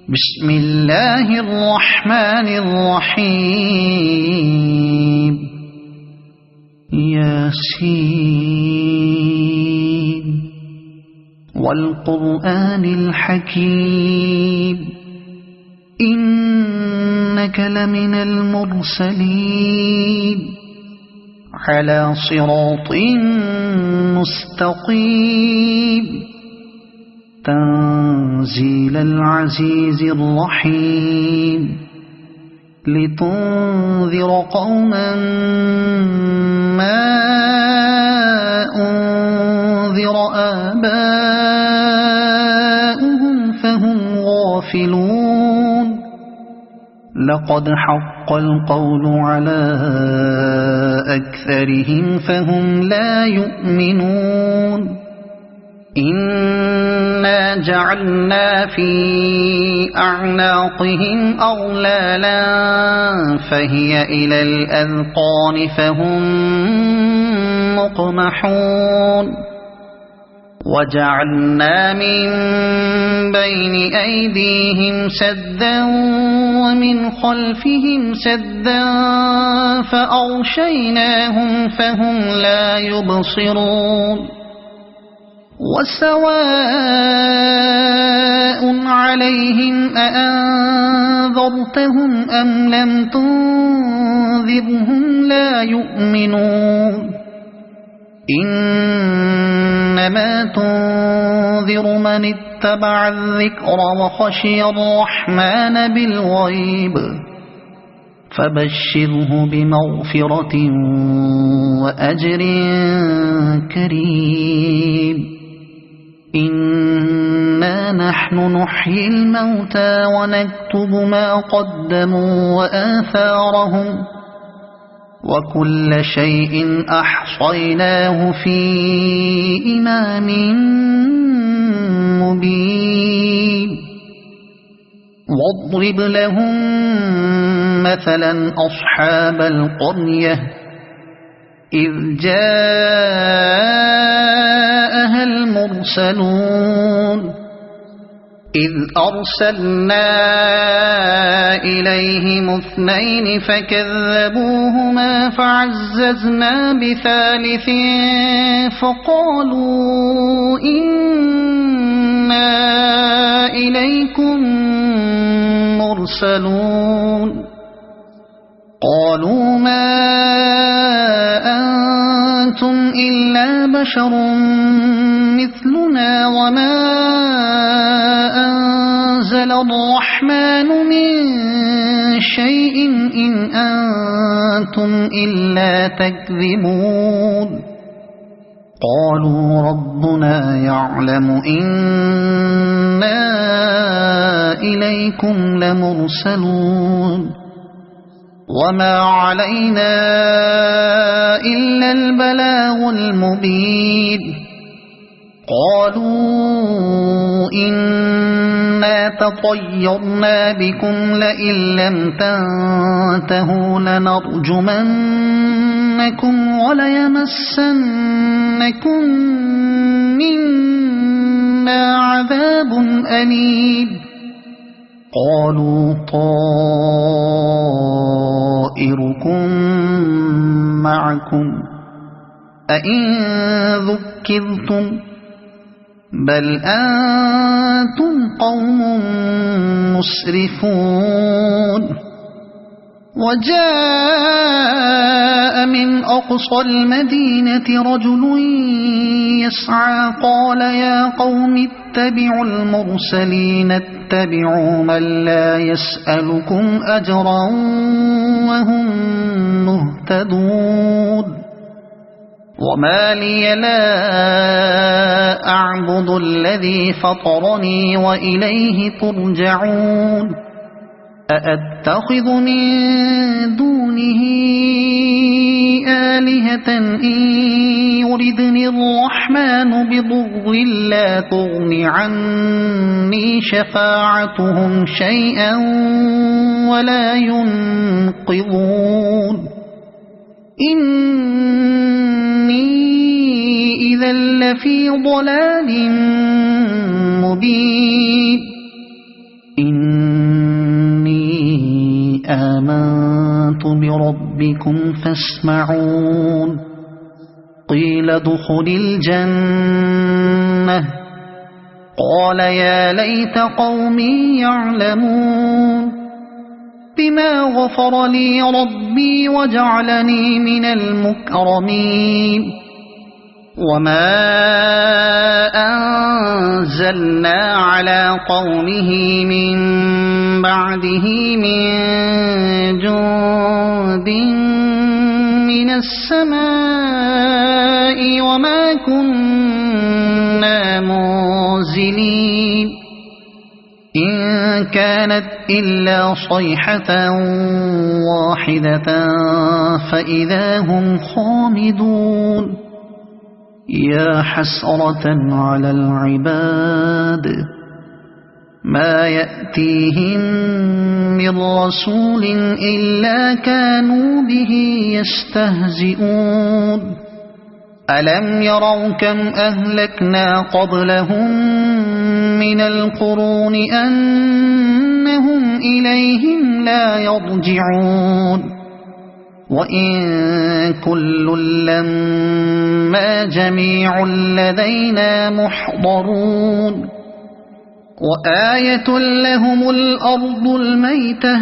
بسم الله الرحمن الرحيم ياسين والقرآن الحكيم إنك لمن المرسلين على صراط مستقيم تنزيل العزيز الرحيم لتنذر قوما ما أنذر آباؤهم فهم غافلون لقد حق القول على أكثرهم فهم لا يؤمنون إنا جعلنا في أعناقهم أغلالا فهي إلى الأذقان فهم مقمحون وجعلنا من بين أيديهم سدا ومن خلفهم سدا فأغشيناهم فهم لا يبصرون وسواء عليهم أأنذرتهم أم لم تنذرهم لا يؤمنون إنما تنذر من اتبع الذكر وخشي الرحمن بالغيب فبشره بمغفرة وأجر كريم إنا نحن نحيي الموتى ونكتب ما قدموا وآثارهم وكل شيء أحصيناه في إمام مبين واضرب لهم مثلا أصحاب القرية إذ جاءها المرسلون إذ أرسلنا إليهم اثنين فكذبوهما فعززنا بثالث فقالوا إنا إليكم مرسلون قالوا ما أنتم إلا بشر مثلنا وما أنزل الرحمن من شيء إن أنتم إلا تكذبون قالوا ربنا يعلم إنا إليكم لمرسلون وما علينا إلا البلاغ المبين قالوا إنا تطيرنا بكم لئن لم تنتهوا لنرجمنكم وليمسنكم منا عذاب أليم قالوا طائركم معكم أئن ذكرتم بل أنتم قوم مسرفون وجاء من أقصى المدينة رجل يسعى قال يا قوم اتبعوا المرسلين اتبعوا من لا يسألكم أجرا وهم مهتدون وما لي لا أعبد الذي فطرني وإليه ترجعون أأتخذ من دونه آلهة إن يردني الرحمن بضر لا تغن عني شفاعتهم شيئا ولا ينقذون إني إذا لفي ضلال مبين آمنت بربكم فاسمعون قيل ادخل الجنة قال يا ليت قومي يعلمون بما غفر لي ربي وجعلني من المكرمين وما أنزلنا على قومه من بعده من جند من السماء وما كنا منزلين إن كانت إلا صيحة واحدة فإذا هم خامدون يا حسرة على العباد ما يأتيهم من رسول إلا كانوا به يستهزئون ألم يروا كم أهلكنا قبلهم من القرون أنهم إليهم لا يرجعون وإن كل لما جميع لدينا محضرون وآية لهم الأرض الميتة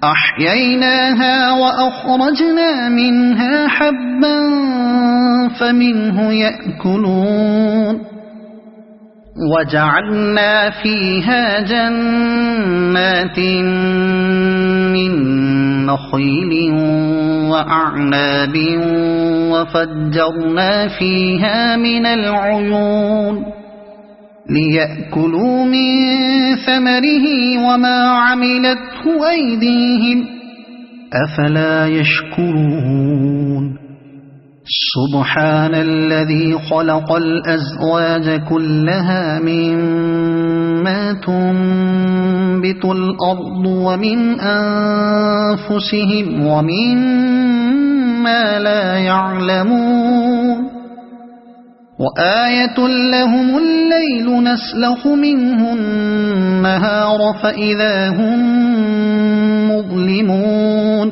أحييناها وأخرجنا منها حبا فمنه يأكلون وجعلنا فيها جنات من نخيل وأعناب وفجرنا فيها من العيون ليأكلوا من ثمره وما عملته أيديهم أفلا يشكرون سبحان الذي خلق الأزواج كلها مما تنبت الأرض ومن أنفسهم ومما لا يعلمون وآية لهم الليل نسلخ منه النهار فإذا هم مظلمون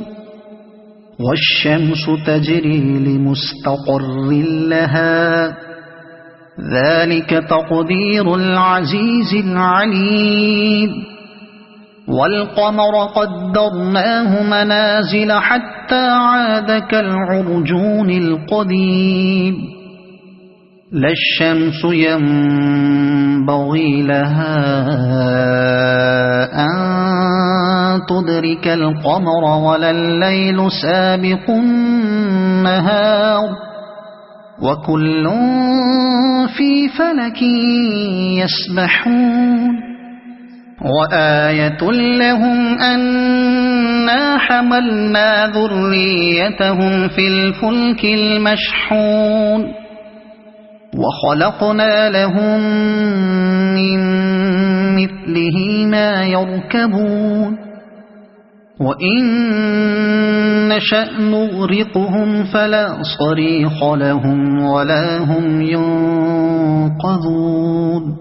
والشمس تجري لمستقر لها ذلك تقدير العزيز العليم والقمر قدرناه منازل حتى عاد كالعرجون القديم لا الشمس ينبغي لها أن تدرك القمر ولا الليل سابق النهار وكل في فلك يسبحون وآية لهم أنا حملنا ذريتهم في الفلك المشحون وخلقنا لهم من مثله ما يركبون وإن نشأ نغرقهم فلا صريخ لهم ولا هم ينقذون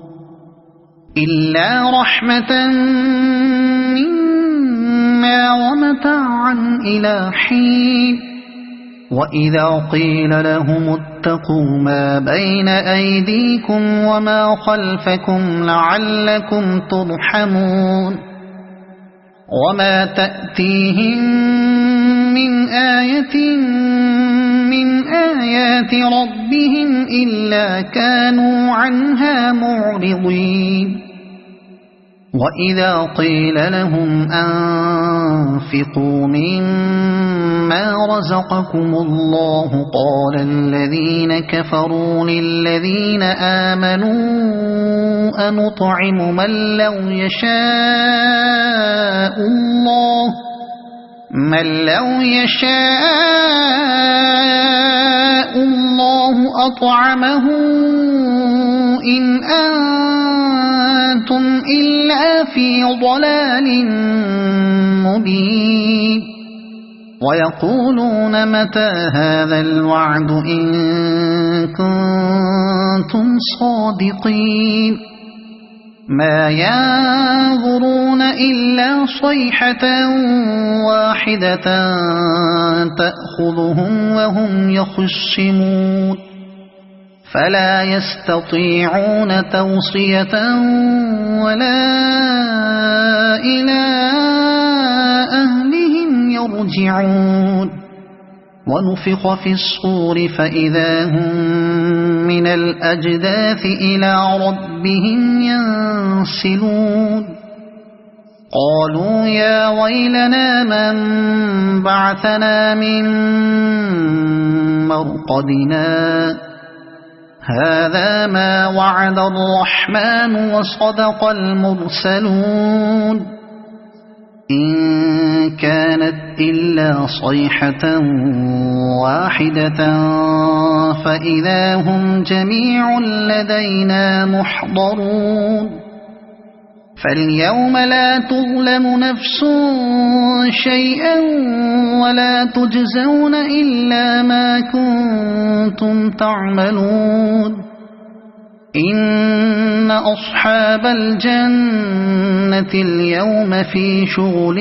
إلا رحمة منا ومتاعا إلى حين وإذا قيل لهم اتقوا ما بين أيديكم وما خلفكم لعلكم ترحمون وما تأتيهم من آية من آيات ربهم إلا كانوا عنها معرضين وإذا قيل لهم أنفقوا مما رزقكم الله قال الذين كفروا للذين آمنوا أنطعم من لو يشاء الله أطعمه إن أنتم إلا في ضلال مبين ويقولون متى هذا الوعد إن كنتم صادقين ما ينظرون إلا صيحة واحدة تأخذهم وهم يخصمون فلا يستطيعون توصية ولا إلى أهلهم يرجعون ونفخ في الصور فإذا هم من الأجداث إلى ربهم ينسلون قالوا يا ويلنا من بعثنا من مرقدنا هذا ما وعد الرحمن وصدق المرسلون إن كانت إلا صيحة واحدة فإذا هم جميع لدينا محضرون فاليوم لا تظلم نفس شيئا ولا تجزون إلا ما كنتم تعملون إن أصحاب الجنة اليوم في شغل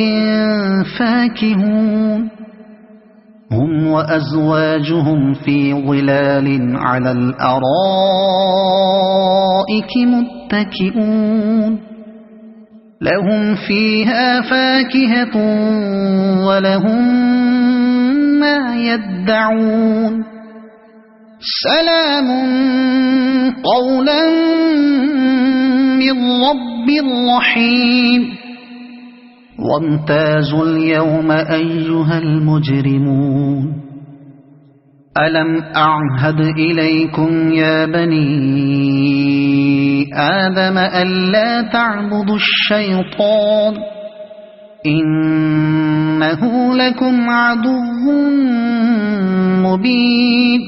فاكهون هم وأزواجهم في ظلال على الأرائك متكئون لهم فيها فاكهة ولهم ما يدعون سلام قولا من رب رحيم وامتازوا اليوم أيها المجرمون ألم أعهد إليكم يا بني آدم ألا تعبدوا الشيطان إنه لكم عدو مبين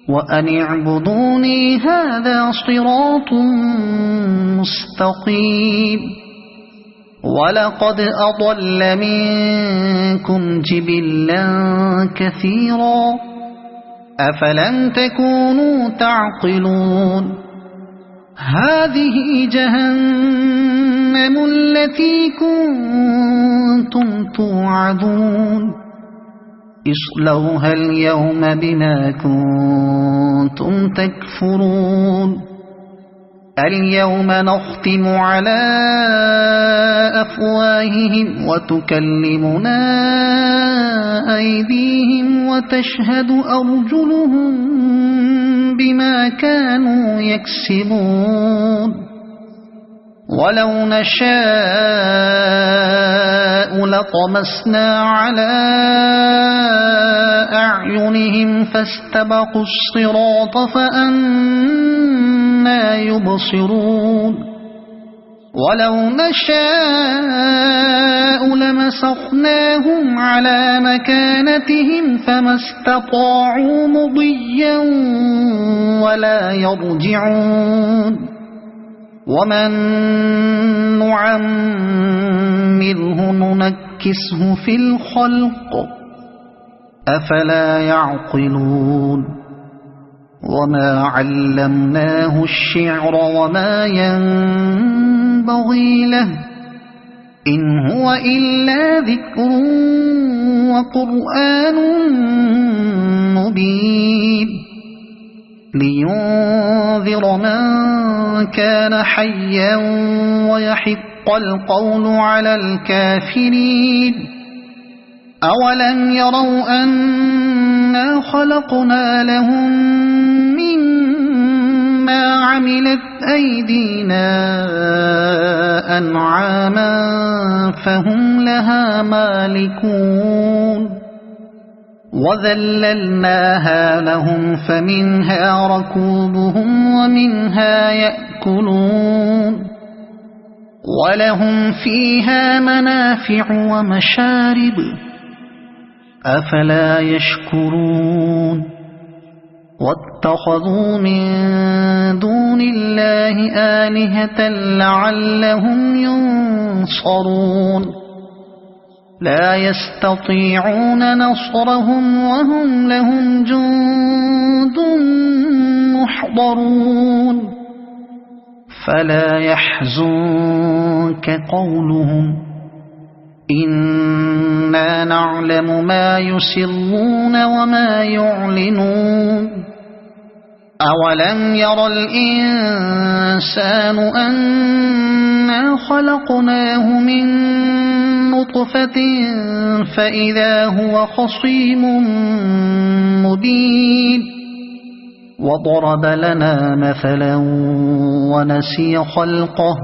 وأن اعبدوني هذا صراط مستقيم ولقد أضل منكم جبلا كثيرا أفلم تكونوا تعقلون هذه جهنم التي كنتم توعدون اصلوها اليوم بما كنتم تكفرون اليوم نختم على أفواههم وتكلمنا أيديهم وتشهد أرجلهم بما كانوا يكسبون ولو نشاء لطمسنا على أعينهم فاستبقوا الصراط فأنى يبصرون ولو نشاء لمسخناهم على مكانتهم فما استطاعوا مضيا ولا يرجعون ومن نعمره ننكسه في الخلق أفلا يعقلون وما علمناه الشعر وما ينبغي له إن هو إلا ذكر وقرآن مبين لينذر من كان حيا ويحق القول على الكافرين أولم يروا أنا خلقنا لهم مما عملت أيدينا أنعاما فهم لها مالكون وذللناها لهم فمنها ركوبهم ومنها يأكلون ولهم فيها منافع ومشارب أفلا يشكرون واتخذوا من دون الله آلهة لعلهم ينصرون لا يستطيعون نصرهم وهم لهم جند محضرون فلا يحزنك قولهم إنا نعلم ما يسرون وما يعلنون أولم ير الإنسان أنا خلقناه من نطفة فإذا هو خصيم مبين وضرب لنا مثلا ونسي خلقه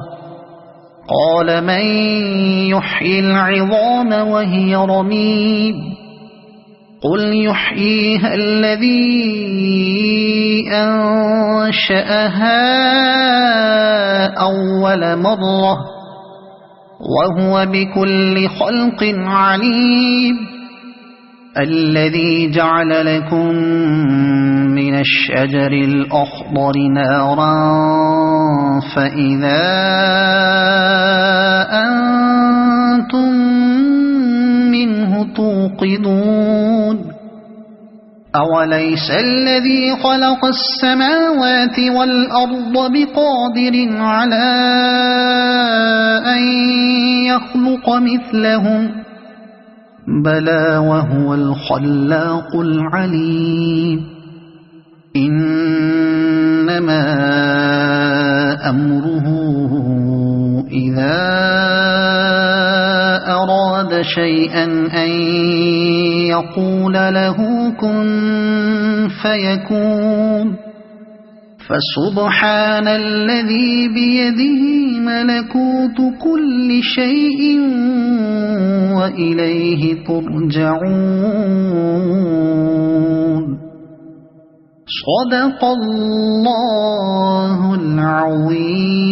قال من يحيي العظام وهي رميم قل يحييها الذي أنشأها أول مرة وهو بكل خلق عليم الذي جعل لكم من الشجر الأخضر نارا فإذا أنتم منه توقدون أوليس الذي خلق السماوات والأرض بقادر على أن يخلق مثلهم بلى وهو الخلاق العليم إنما أمره إذا أراد شيئا أن يقول له كن فيكون فسبحان الذي بيده ملكوت كل شيء وإليه ترجعون صدق الله العظيم.